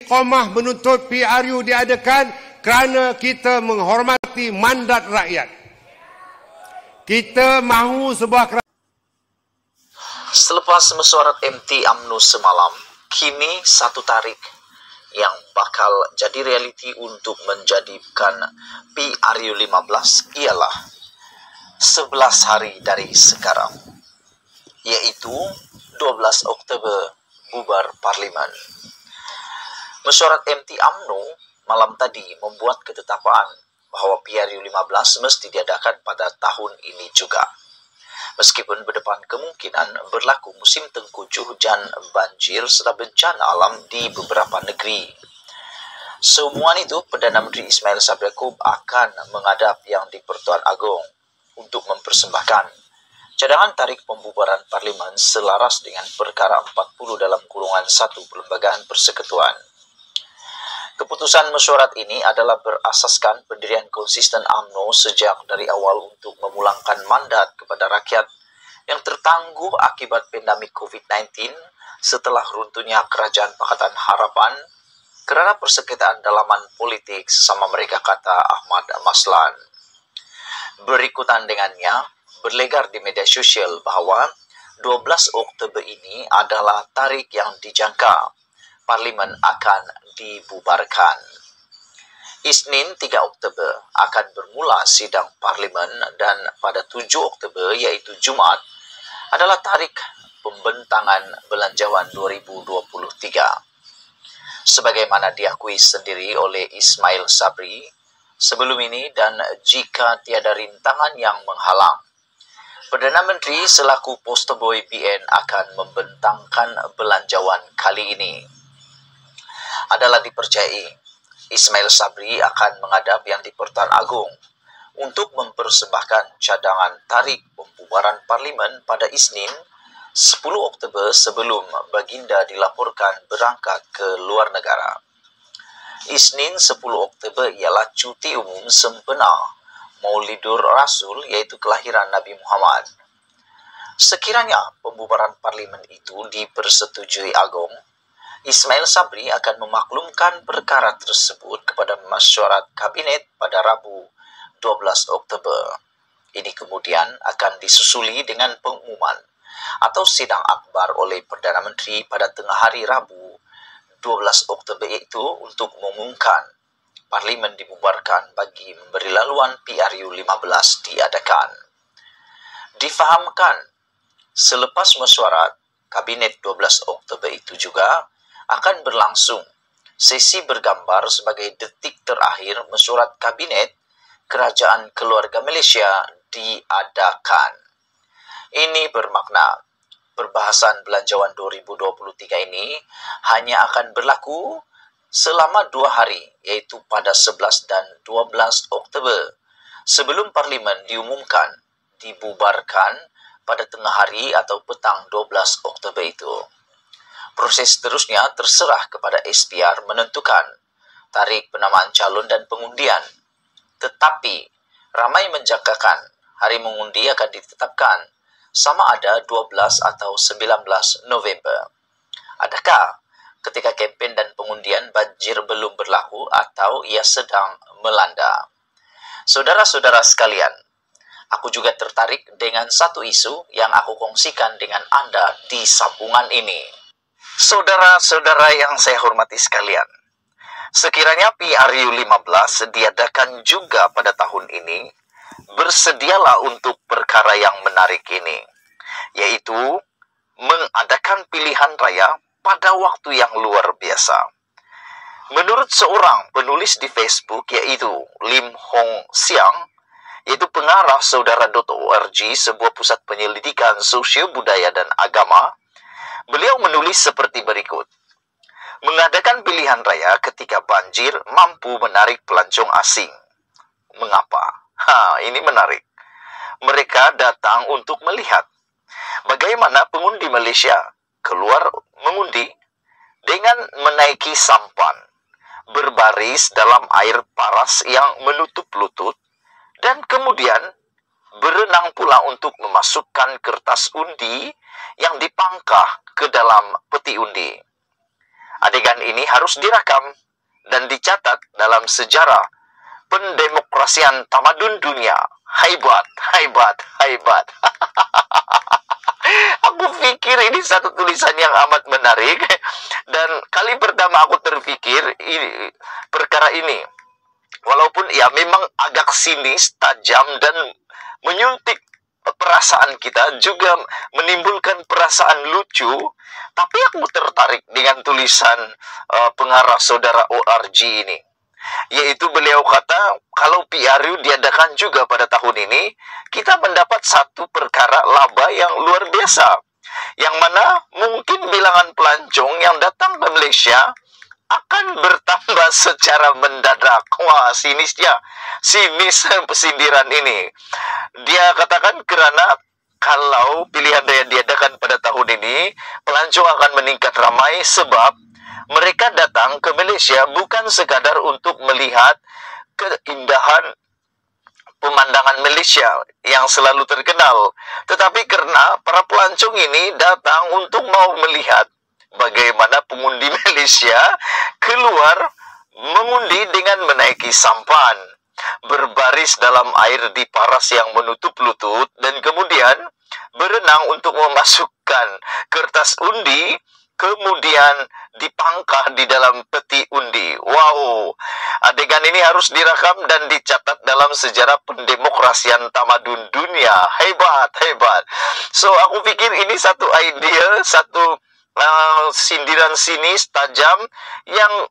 istiqamah menuntut PRU diadakan kerana kita menghormati mandat rakyat. Kita mahu sebuah kerajaan. Selepas mesyuarat MT UMNO semalam, kini satu tarikh yang bakal jadi realiti untuk menjadikan PRU 15 ialah 11 hari dari sekarang, iaitu 12 Oktober bubar Parlimen. Mesyuarat MT UMNO malam tadi membuat ketetapan bahawa PRU 15 mesti diadakan pada tahun ini juga. Meskipun berdepan kemungkinan berlaku musim tengkujuh dan banjir serta bencana alam di beberapa negeri. Semua itu, Perdana Menteri Ismail Sabri Yaakob akan menghadap yang di-Pertuan Agong untuk mempersembahkan cadangan tarikh pembubaran Parlimen selaras dengan perkara 40 dalam kurungan 1 Perlembagaan Persekutuan. Keputusan mesyuarat ini adalah berasaskan pendirian konsisten UMNO sejak dari awal untuk memulangkan mandat kepada rakyat yang tertangguh akibat pandemik COVID-19 setelah runtuhnya Kerajaan Pakatan Harapan kerana persengketaan dalaman politik sesama mereka, kata Ahmad Maslan. Berikutan dengannya, berlegar di media sosial bahawa 12 Oktober ini adalah tarikh yang dijangka Parlimen akan dibubarkan. Isnin 3 Oktober akan bermula sidang Parlimen dan pada 7 Oktober iaitu Jumaat adalah tarikh pembentangan Belanjawan 2023. Sebagaimana diakui sendiri oleh Ismail Sabri sebelum ini, dan jika tiada rintangan yang menghalang, Perdana Menteri selaku poster boy BN akan membentangkan Belanjawan kali ini. Adalah dipercayai Ismail Sabri akan menghadap yang di-Pertuan Agong untuk mempersembahkan cadangan tarikh pembubaran Parlimen pada Isnin 10 Oktober sebelum baginda dilaporkan berangkat ke luar negara. Isnin 10 Oktober ialah cuti umum sempena Maulidur Rasul, iaitu kelahiran Nabi Muhammad. Sekiranya pembubaran Parlimen itu dipersetujui Agong, Ismail Sabri akan memaklumkan perkara tersebut kepada mesyuarat Kabinet pada Rabu 12 Oktober. Ini kemudian akan disusuli dengan pengumuman atau sidang akbar oleh Perdana Menteri pada tengah hari Rabu 12 Oktober, iaitu untuk mengumumkan Parlimen dibubarkan bagi memberi laluan PRU 15 diadakan. Difahamkan, selepas mesyuarat Kabinet 12 Oktober itu juga akan berlangsung sesi bergambar sebagai detik terakhir mesyuarat Kabinet Kerajaan Keluarga Malaysia diadakan. Ini bermakna perbahasan Belanjawan 2023 ini hanya akan berlaku selama 2 hari, iaitu pada 11 dan 12 Oktober, sebelum Parlimen diumumkan dibubarkan pada tengah hari atau petang 12 Oktober itu. Proses seterusnya terserah kepada SPR menentukan tarikh penamaan calon dan pengundian. Tetapi ramai menjangkakan hari mengundi akan ditetapkan sama ada 12 atau 19 November. Adakah ketika kempen dan pengundian banjir belum berlaku atau ia sedang melanda? Saudara-saudara sekalian, aku juga tertarik dengan satu isu yang aku kongsikan dengan Anda di sambungan ini. Saudara-saudara yang saya hormati sekalian, sekiranya PRU 15 diadakan juga pada tahun ini, bersedialah untuk perkara yang menarik ini, yaitu mengadakan pilihan raya pada waktu yang luar biasa. Menurut seorang penulis di Facebook, yaitu Lim Hong Siang, yaitu pengarah saudara.org, sebuah pusat penyelidikan sosio budaya dan agama, beliau menulis seperti berikut. Mengadakan pilihan raya ketika banjir mampu menarik pelancong asing. Mengapa? Ini menarik. Mereka datang untuk melihat bagaimana pengundi Malaysia keluar mengundi dengan menaiki sampan, berbaris dalam air paras yang menutup lutut, dan kemudian berenang pula untuk memasukkan kertas undi yang dipangkah ke dalam peti undi. Adegan ini harus direkam dan dicatat dalam sejarah pendemokrasian tamadun dunia. Hebat, hebat, hebat. Aku pikir ini satu tulisan yang amat menarik. Dan kali pertama aku terpikir perkara ini. Walaupun ya memang agak sinis, tajam, dan menyuntik perasaan kita, juga menimbulkan perasaan lucu. Tapi aku tertarik dengan tulisan pengarah saudara ORG ini. Yaitu beliau kata, kalau PRU diadakan juga pada tahun ini, kita mendapat satu perkara laba yang luar biasa. Yang mana mungkin bilangan pelancong yang datang ke Malaysia akan bertambah secara mendadak. Wah, sinis dia. Sinis pesindiran ini. Dia katakan kerana kalau pilihan raya diadakan pada tahun ini, pelancong akan meningkat ramai sebab mereka datang ke Malaysia bukan sekadar untuk melihat keindahan pemandangan Malaysia yang selalu terkenal, tetapi karena para pelancong ini datang untuk mau melihat bagaimana pengundi Malaysia keluar mengundi dengan menaiki sampan, berbaris dalam air di paras yang menutup lutut, dan kemudian berenang untuk memasukkan kertas undi, kemudian dipangkah di dalam peti undi. Wow, adegan ini harus direkam dan dicatat dalam sejarah pendemokrasian tamadun dunia. Hebat, hebat. So, aku pikir ini satu idea, satu sindiran sinis, tajam, yang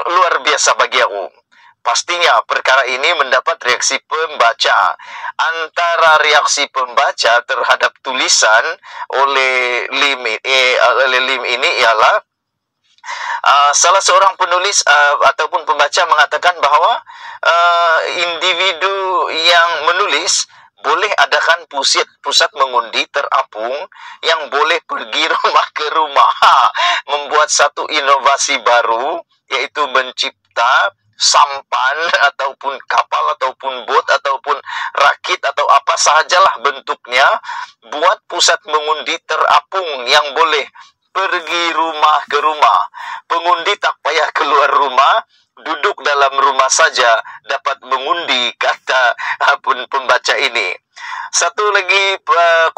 luar biasa bagi aku. Pastinya perkara ini mendapat reaksi pembaca. Antara reaksi pembaca terhadap tulisan oleh Lim ini ialah salah seorang penulis ataupun pembaca mengatakan bahawa individu yang menulis boleh adakan pusat mengundi terapung yang boleh pergi rumah ke rumah, membuat satu inovasi baru, yaitu mencipta sampan ataupun kapal ataupun bot ataupun rakit atau apa sahajalah bentuknya, buat pusat mengundi terapung yang boleh pergi rumah ke rumah. Pengundi tak payah keluar rumah, duduk dalam rumah saja dapat mengundi, kata pembaca ini. Satu lagi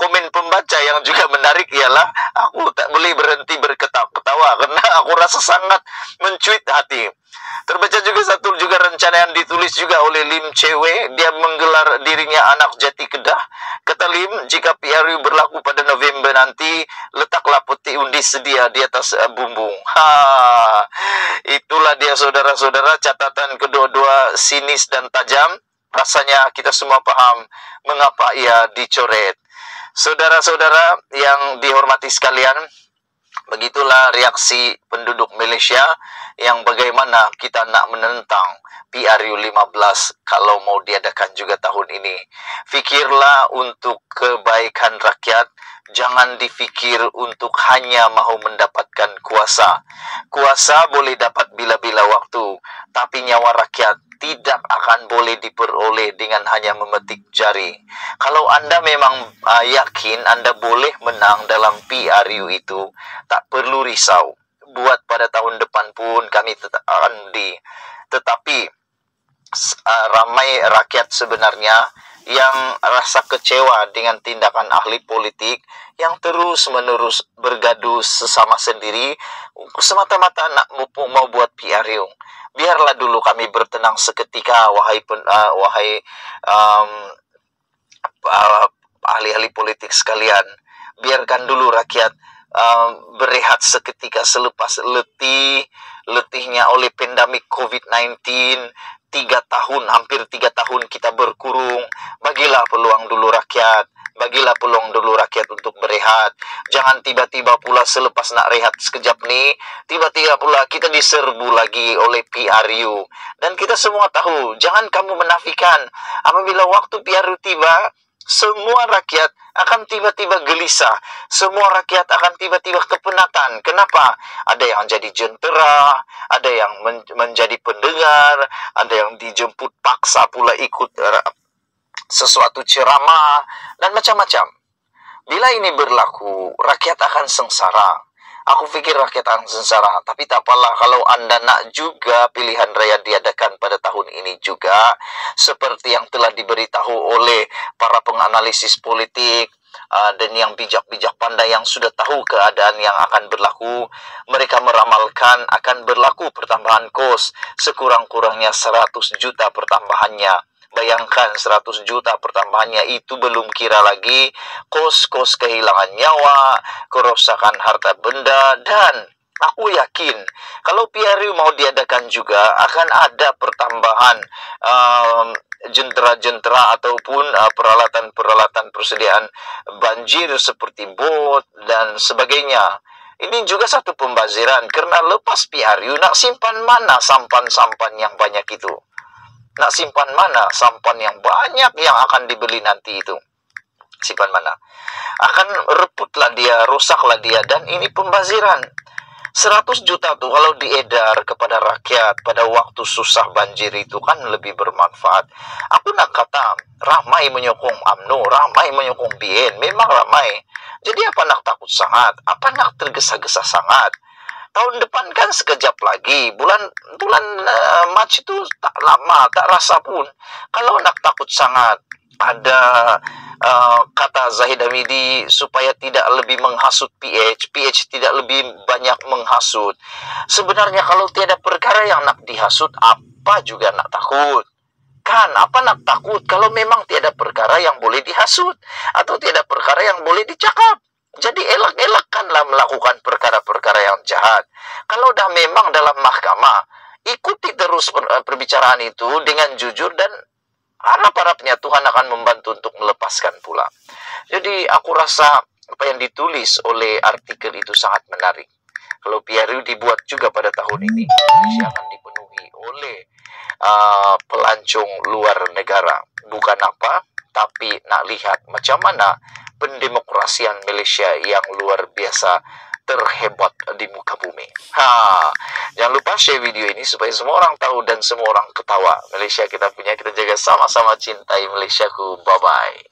komen pembaca yang juga menarik ialah, aku tak boleh berhenti berketawa karena aku rasa sangat mencuit hati. Terbaca juga satu rencana yang ditulis juga oleh Lim Chewe. Dia menggelar dirinya anak jati Kedah. Kata Lim, jika PRU berlaku pada November nanti, letaklah peti undi sedia di atas bumbung. Itulah dia saudara-saudara, catatan kedua-dua sinis dan tajam. Rasanya kita semua paham mengapa ia dicoret. Saudara-saudara yang dihormati sekalian, begitulah reaksi penduduk Malaysia yang bagaimana kita nak menentang PRU 15 kalau mau diadakan juga tahun ini. Fikirlah untuk kebaikan rakyat, jangan difikir untuk hanya mahu mendapatkan kuasa. Kuasa boleh dapat bila-bila waktu, tapi nyawa rakyat tidak akan boleh diperoleh dengan hanya memetik jari. Kalau anda memang yakin anda boleh menang dalam PRU itu, tak perlu risau. Buat pada tahun depan pun kami tetap undi. Tetapi ramai rakyat sebenarnya yang rasa kecewa dengan tindakan ahli politik yang terus-menerus bergaduh sesama sendiri semata-mata nak mau buat PRU. Biarlah dulu kami bertenang seketika, wahai ahli-ahli politik sekalian. Biarkan dulu rakyat berehat seketika selepas letihnya oleh pandemik COVID-19. 3 tahun, hampir 3 tahun kita berkurung. Bagilah peluang dulu rakyat. Bagilah peluang dulu rakyat untuk berehat. Jangan tiba-tiba pula selepas nak rehat sekejap ni, tiba-tiba pula kita diserbu lagi oleh PRU. Dan kita semua tahu, jangan kamu menafikan, apabila waktu PRU tiba, semua rakyat akan tiba-tiba gelisah. Semua rakyat akan tiba-tiba kepenatan. Kenapa? Ada yang jadi jentera, ada yang menjadi pendengar, ada yang dijemput paksa pula ikut sesuatu ceramah, dan macam-macam. Bila ini berlaku, rakyat akan sengsara. Aku pikir rakyat akan sengsara, tapi tak apalah kalau Anda nak juga pilihan raya diadakan pada tahun ini juga, seperti yang telah diberitahu oleh para penganalisis politik, dan yang bijak-bijak pandai yang sudah tahu keadaan yang akan berlaku. Mereka meramalkan akan berlaku pertambahan kos sekurang-kurangnya 100 juta pertambahannya. Bayangkan 100 juta pertambahannya, itu belum kira lagi kos-kos kehilangan nyawa, kerusakan harta benda, dan aku yakin kalau PRU mau diadakan juga akan ada pertambahan jentera-jentera ataupun peralatan-peralatan persediaan banjir seperti bot dan sebagainya. Ini juga satu pembaziran, karena lepas PRU nak simpan mana sampan-sampan yang banyak itu? Nak simpan mana sampan yang banyak yang akan dibeli nanti itu? Simpan mana? Akan reputlah dia, rusaklah dia, dan ini pembaziran. 100 juta tuh kalau diedar kepada rakyat pada waktu susah banjir itu kan lebih bermanfaat. Aku nak kata ramai menyokong UMNO, ramai menyokong BN, memang ramai. Jadi apa nak takut sangat? Apa nak tergesa-gesa sangat? Tahun depan kan sekejap lagi, bulan Mac itu tak lama, tak rasa pun. Kalau nak takut sangat, ada kata Zahid Hamidi supaya tidak lebih menghasut PH tidak lebih banyak menghasut. Sebenarnya kalau tiada perkara yang nak dihasut, apa juga nak takut? Kan, apa nak takut kalau memang tiada perkara yang boleh dihasut atau tiada perkara yang boleh dicakap? Jadi elak-elakkanlah melakukan perkara-perkara yang jahat. Kalau dah memang dalam mahkamah, ikuti terus perbicaraan itu dengan jujur, dan harap-harapnya Tuhan akan membantu untuk melepaskan pula. Jadi aku rasa apa yang ditulis oleh artikel itu sangat menarik. Kalau PRU dibuat juga pada tahun ini, Indonesia akan dipenuhi oleh pelancong luar negara. Bukan apa, tapi nak lihat macam mana pendemokrasian Malaysia yang luar biasa terhebat di muka bumi. Jangan lupa share video ini supaya semua orang tahu dan semua orang ketawa. Malaysia kita punya, kita jaga sama-sama, cintai Malaysiaku. Bye-bye.